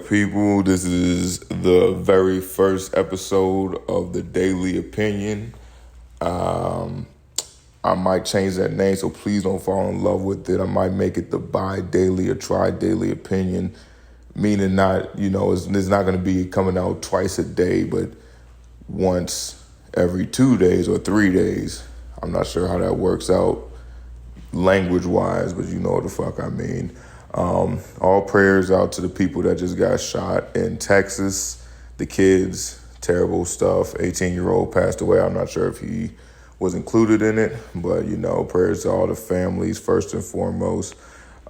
people? This is the very first episode of the Daily Opinion. I might change that name, so please don't fall in love with it. I might make it the Buy Daily or Try Daily Opinion, meaning not, it's not going to be coming out twice a day, but once every 2 days or 3 days. I'm not sure how that works out language-wise, but you know what the fuck I mean. All prayers out to the people that just got shot in Texas. The kids, terrible stuff. 18-year-old passed away. I'm not sure if he was included in it, but prayers to all the families first and foremost.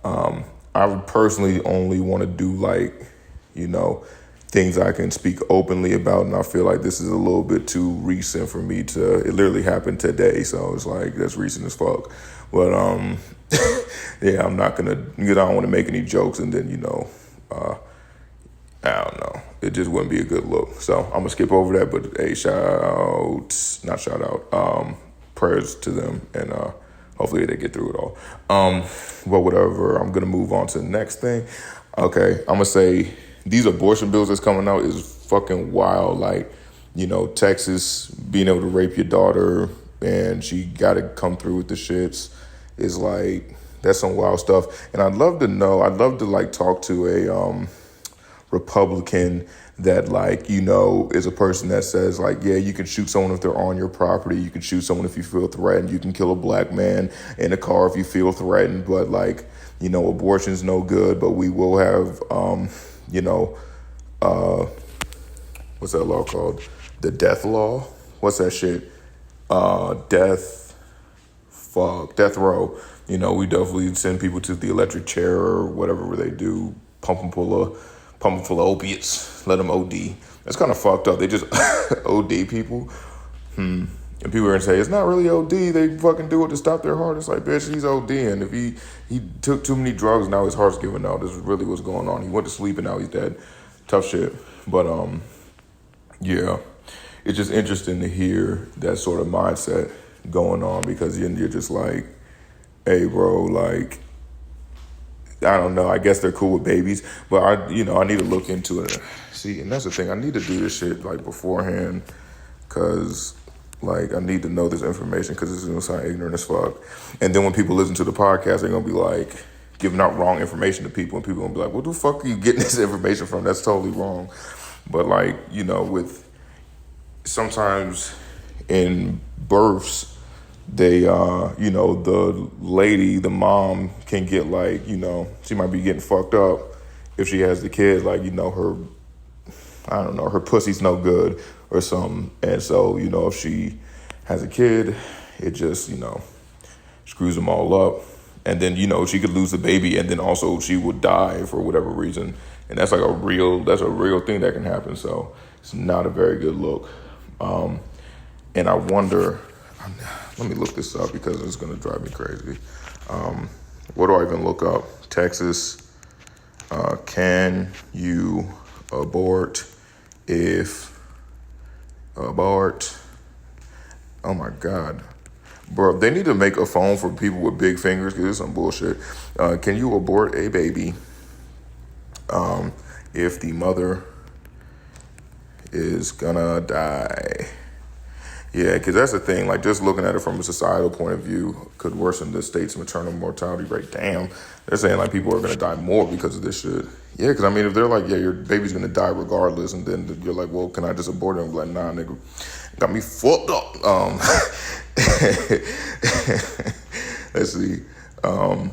I would personally only want to do things I can speak openly about, and I feel like this is a little bit too recent for me to. It literally happened today, so it's like that's recent as fuck. But yeah, I'm not gonna. I don't want to make any jokes, and then I don't know. It just wouldn't be a good look. So I'm gonna skip over that. But hey, prayers to them, and hopefully they get through it all. But whatever. I'm gonna move on to the next thing. Okay, I'm gonna say these abortion bills that's coming out is fucking wild. Texas being able to rape your daughter and she got to come through with the shits is that's some wild stuff. And I'd love to talk to a Republican that is a person that says yeah, you can shoot someone if they're on your property. You can shoot someone if you feel threatened. You can kill a black man in a car if you feel threatened. But abortion's no good, but we will have, what's that law called? The death law? What's that shit? Death row. We definitely send people to the electric chair or whatever they do, pump them full of opiates, let them OD. That's kind of fucked up. They just OD people. And people are going to say, it's not really OD. They fucking do it to stop their heart. It's like, bitch, he's ODing. If he took too many drugs, now his heart's giving out. This is really what's going on. He went to sleep and now he's dead. Tough shit. But, yeah, it's just interesting to hear that sort of mindset going on because you're just like, hey, bro, I don't know. I guess they're cool with babies, but I need to look into it. See, and that's the thing. I need to do this shit beforehand because I need to know this information because it's going to sound ignorant as fuck. And then when people listen to the podcast, they're going to be giving out wrong information to people. And people going to be like, what the fuck are you getting this information from? That's totally wrong. But with sometimes in births, they, the lady, the mom can get she might be getting fucked up if she has the kid, her pussy's no good or something. And so, if she has a kid, it just, screws them all up. And then, she could lose the baby and then also she would die for whatever reason. And that's a real thing that can happen. So it's not a very good look. And I wonder, let me look this up because it's going to drive me crazy. What do I even look up? Texas, can you abort oh my God. Bro, they need to make a phone for people with big fingers because it's some bullshit. Can you abort a baby if the mother is gonna die? Yeah, because that's the thing. Just looking at it from a societal point of view could worsen the state's maternal mortality rate. Damn. They're saying people are going to die more because of this shit. Yeah, because if they're yeah, your baby's going to die regardless, and then you're like, well, can I just abort it? I'm like, nah, nigga. Got me fucked up. Let's see.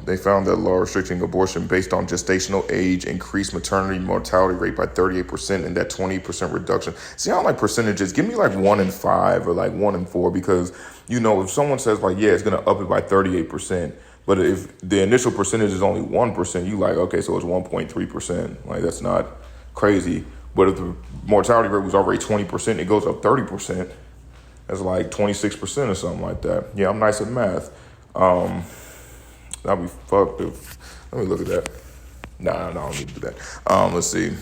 They found that law restricting abortion based on gestational age increased maternity mortality rate by 38%, and that 20% reduction. See, I don't like percentages. Give me 1 in 5 or 1 in 4 because, if someone says yeah, it's going to up it by 38%, but if the initial percentage is only 1%, you okay, so it's 1.3%. That's not crazy. But if the mortality rate was already 20%, it goes up 30%. That's 26% or something like that. Yeah, I'm nice at math. I'll be fucked if. Let me look at that. Nah, I don't need to do that. Let's see.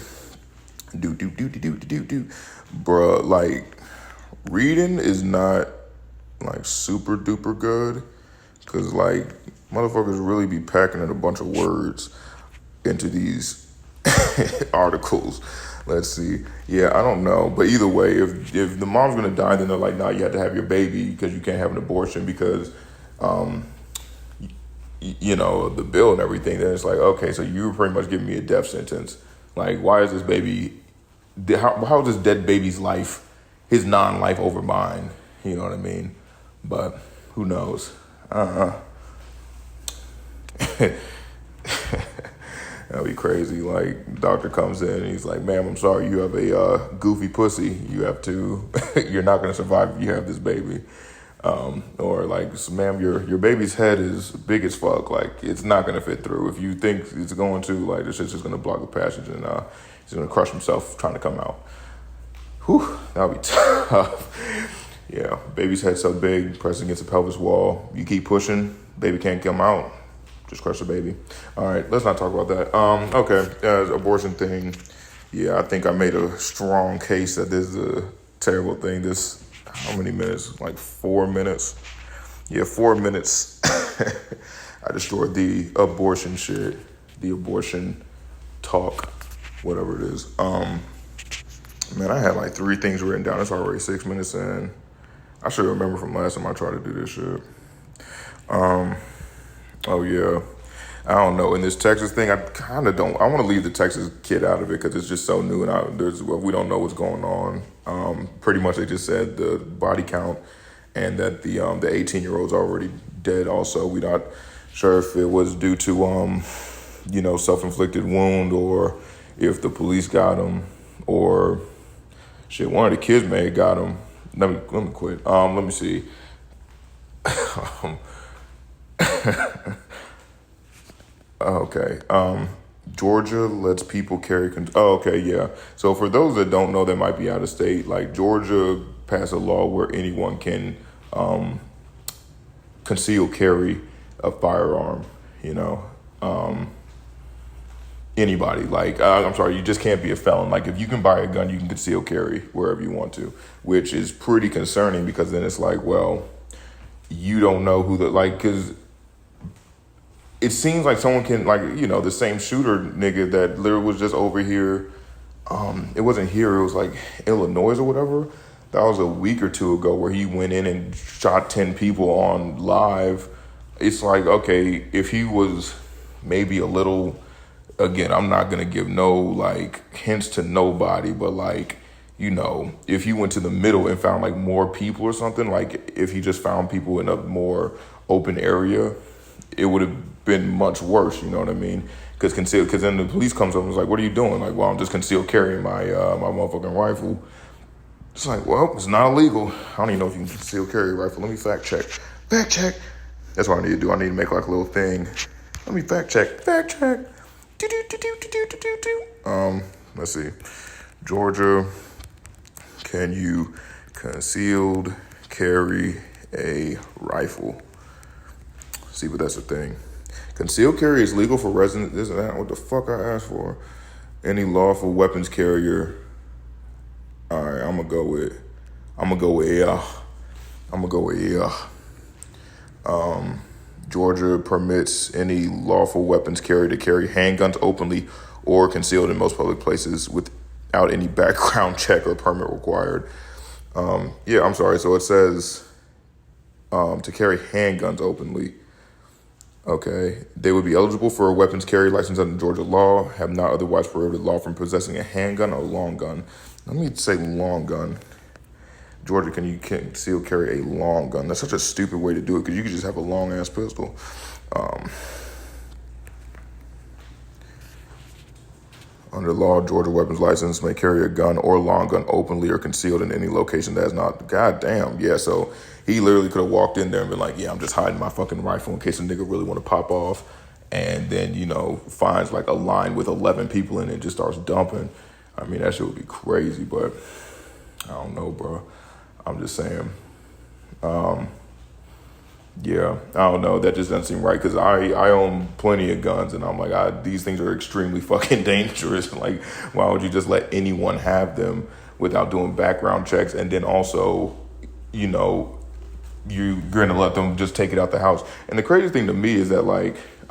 Bruh, reading is not super duper good because motherfuckers really be packing in a bunch of words into these articles. Let's see. Yeah, I don't know. But either way, if the mom's gonna die, then they're like, nah, you have to have your baby because you can't have an abortion because the bill and everything. Then it's like, okay, so you're pretty much giving me a death sentence. Like, why is this baby, how is this dead baby's life, his non-life over mine? You know what I mean? But who knows? That'd be crazy. Like, doctor comes in and he's like, ma'am, I'm sorry, you have a goofy pussy. You have to, you're not going to survive if you have this baby. Or like, ma'am, your baby's head is big as fuck. Like, it's not going to fit through. If you think it's going to, like, this shit's just going to block the passage and he's going to crush himself trying to come out. Whew, that'll be tough. Yeah, baby's head so big, pressed against the pelvis wall. You keep pushing, baby can't come out. Just crush the baby. All right, let's not talk about that. Okay, abortion thing. Yeah, I think I made a strong case that this is a terrible thing. This, how many minutes? Like 4 minutes. Yeah, 4 minutes. I destroyed the abortion shit, the abortion talk, whatever it is. Man, I had like 3 things written down. It's already 6 minutes in. I should remember from last time I tried to do this shit. Oh yeah, I don't know. In this Texas thing, I kind of don't. I want to leave the Texas kid out of it because it's just so new and we don't know what's going on. Pretty much, they just said the body count and that the 18-year-old's already dead. Also, we're not sure if it was due to self-inflicted wound or if the police got him or shit. One of the kids may have got him. Let me quit. Let me see. Okay. Georgia lets people carry. Okay, yeah. So for those that don't know, that might be out of state. Like Georgia passed a law where anyone can conceal carry a firearm. Anybody. Like I'm sorry, you just can't be a felon. Like if you can buy a gun, you can conceal carry wherever you want to, which is pretty concerning because then it's like, well, you don't know who because it seems like someone can, the same shooter nigga that literally was just over here. It wasn't here. It was like Illinois or whatever. That was a week or two ago where he went in and shot 10 people on live. It's like, okay, if he was maybe a little, again, I'm not going to give no hints to nobody, but if he went to the middle and found more people or something, if he just found people in a more open area, it would have been much worse, you know what I mean? Because then the police comes up and is like, what are you doing? Like, well, I'm just concealed carrying my motherfucking rifle. It's like, well, it's not illegal. I don't even know if you can conceal carry a rifle. Let me fact check. Fact check. That's what I need to do. I need to make a little thing. Let me fact check. Fact check. Let's see. Georgia, can you concealed carry a rifle? See, but that's the thing. Concealed carry is legal for residents. Isn't that what the fuck I asked for? Any lawful weapons carrier. All right, I'm gonna go with yeah. Georgia permits any lawful weapons carrier to carry handguns openly or concealed in most public places without any background check or permit required. I'm sorry. So it says to carry handguns openly. Okay. They would be eligible for a weapons carry license under Georgia law, have not otherwise prohibited law from possessing a handgun or long gun. Let me say long gun. Georgia, can you conceal carry a long gun? That's such a stupid way to do it because you could just have a long-ass pistol. Under law, Georgia weapons license may carry a gun or long gun openly or concealed in any location that is not. God damn, yeah. So he literally could have walked in there and been like, yeah, I'm just hiding my fucking rifle in case a nigga really want to pop off. And then, finds a line with 11 people in it and just starts dumping. I mean, that shit would be crazy, but I don't know, bro. I'm just saying. Yeah, I don't know. That just doesn't seem right because I own plenty of guns and I'm like, these things are extremely fucking dangerous. Like, why would you just let anyone have them without doing background checks? And then also, you're going to let them just take it out the house. And the crazy thing to me is that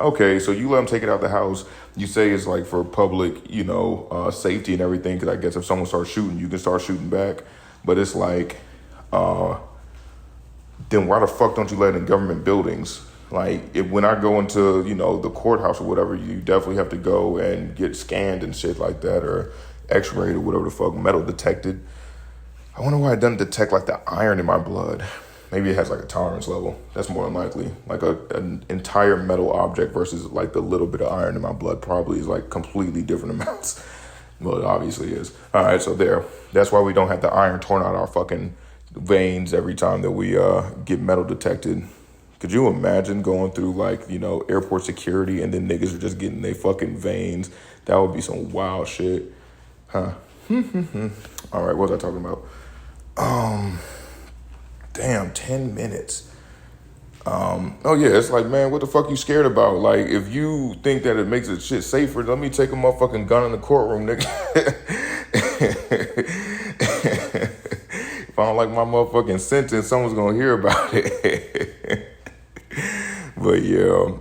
okay, so you let them take it out the house. You say it's like for public, safety and everything. Because I guess if someone starts shooting, you can start shooting back. But it's like, then why the fuck don't you let it in government buildings? Like, when I go into, the courthouse or whatever, you definitely have to go and get scanned and shit like that, or x-rayed or whatever the fuck, metal detected. I wonder why it doesn't detect like the iron in my blood. Maybe it has like a tolerance level. That's more than likely. Like an entire metal object versus like the little bit of iron in my blood probably is like completely different amounts. Well, it obviously is. All right, so there. That's why we don't have the iron torn out our fucking veins every time that we get metal detected. Could you imagine going through like, airport security and then niggas are just getting their fucking veins? That would be some wild shit. Huh. All right, what was I talking about? Damn, 10 minutes. Oh yeah, it's like, man, what the fuck you scared about? Like, if you think that it makes it shit safer, let me take a motherfucking gun in the courtroom, nigga. If I don't like my motherfucking sentence, someone's gonna hear about it. But yeah,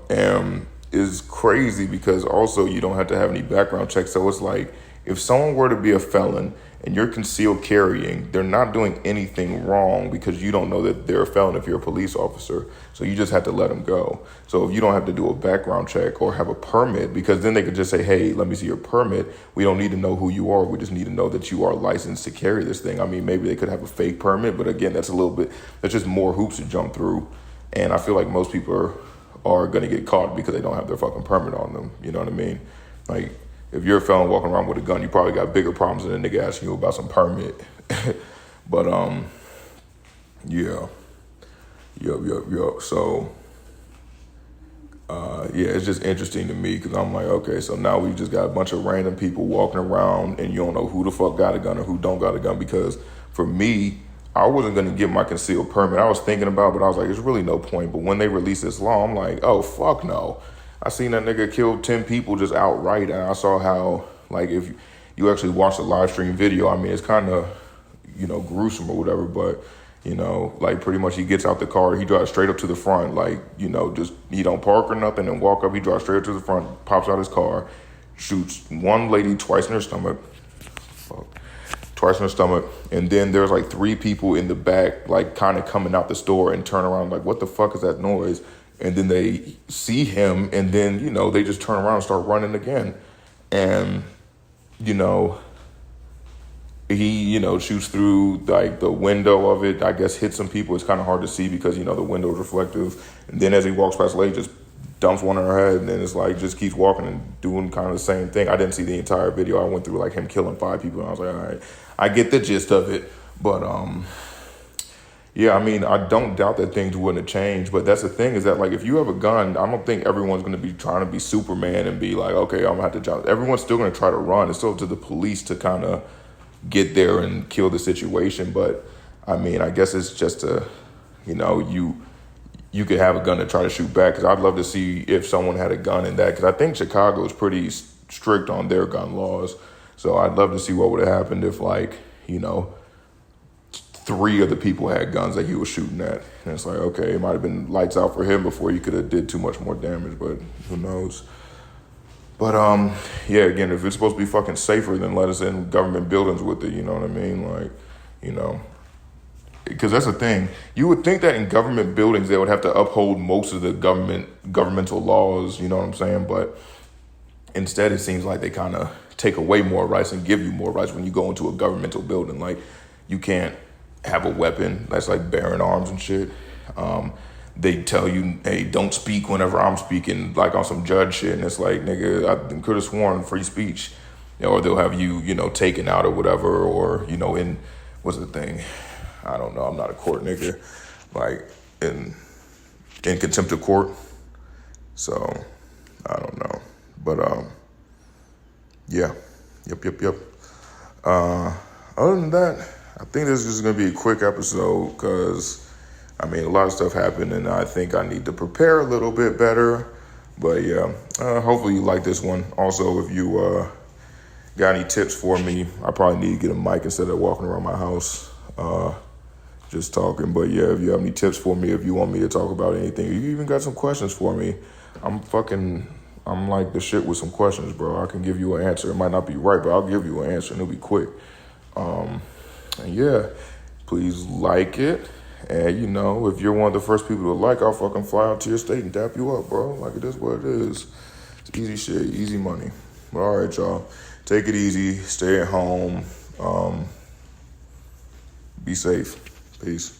it's crazy because also you don't have to have any background checks. So it's like, if someone were to be a felon and you're concealed carrying, they're not doing anything wrong because you don't know that they're a felon if you're a police officer. So you just have to let them go. So if you don't have to do a background check or have a permit, because then they could just say, hey, let me see your permit. We don't need to know who you are. We just need to know that you are licensed to carry this thing. I mean, maybe they could have a fake permit, but again, that's just more hoops to jump through. And I feel like most people are going to get caught because they don't have their fucking permit on them. You know what I mean? Like, if you're a felon walking around with a gun, you probably got bigger problems than a nigga asking you about some permit. But, yeah. Yup. So, it's just interesting to me because I'm like, okay, so now we just got a bunch of random people walking around and you don't know who the fuck got a gun or who don't got a gun. Because for me, I wasn't going to get my concealed permit. I was thinking about it, but I was like, there's really no point. But when they released this law, I'm like, oh, fuck no. I seen that nigga kill 10 people just outright. And I saw how, like, if you actually watch the live stream video, I mean, it's kind of, gruesome or whatever. But, like pretty much he gets out the car. He drives straight up to the front. Like, just he don't park or nothing and walk up. He drives straight up to the front, pops out his car, shoots one lady twice in her stomach. Twice in her stomach, and then there's like 3 people in the back, like kind of coming out the store and turn around like, what the fuck is that noise? And then they see him, and then, they just turn around and start running again. And, he, shoots through like the window of it, I guess hits some people. It's kind of hard to see because, the window is reflective. And then as he walks past the lady, just dumps one in her head, and then it's like just keeps walking and doing kind of the same thing. I didn't see the entire video. I went through like him killing 5 people, and I was like, all right, I get the gist of it. But yeah, I mean, I don't doubt that things wouldn't have changed. But that's the thing is that, like, if you have a gun, I don't think everyone's going to be trying to be Superman and be like, okay, I'm going to have to jump. Everyone's still going to try to run. It's still up to the police to kind of get there and kill the situation. But I mean, I guess it's just you could have a gun to try to shoot back, because I'd love to see if someone had a gun in that, because I think Chicago is pretty strict on their gun laws. So I'd love to see what would have happened if, like, 3 of the people had guns that he was shooting at. And it's like, okay, it might have been lights out for him before you could have did too much more damage, but who knows? But yeah, again, if it's supposed to be fucking safer, then let us in government buildings with it, you know what I mean? Like, because that's the thing. You would think that in government buildings they would have to uphold most of the governmental laws, you know what I'm saying? But instead it seems like they kind of take away more rights and give you more rights when you go into a governmental building. Like, you can't have a weapon that's like bearing arms and shit. They tell you, hey, don't speak whenever I'm speaking, like on some judge shit. And it's like, nigga, I could have sworn free speech. Or they'll have you, taken out or whatever, or, in, what's the thing? I don't know. I'm not a court nigga. Like, in contempt of court. So, I don't know. But, yeah. Yep. Other than that, I think this is just going to be a quick episode because, I mean, a lot of stuff happened and I think I need to prepare a little bit better. But, yeah, hopefully you like this one. Also, if you got any tips for me, I probably need to get a mic instead of walking around my house just talking. But, yeah, if you have any tips for me, if you want me to talk about anything, or you even got some questions for me, I'm like the shit with some questions, bro. I can give you an answer. It might not be right, but I'll give you an answer and it'll be quick. And yeah, please like it. And you know, if you're one of the first people to like, I'll fucking fly out to your state and dap you up, bro. Like it is what it is. It's easy shit, easy money. But all right, y'all. Take it easy. Stay at home. Be safe. Peace.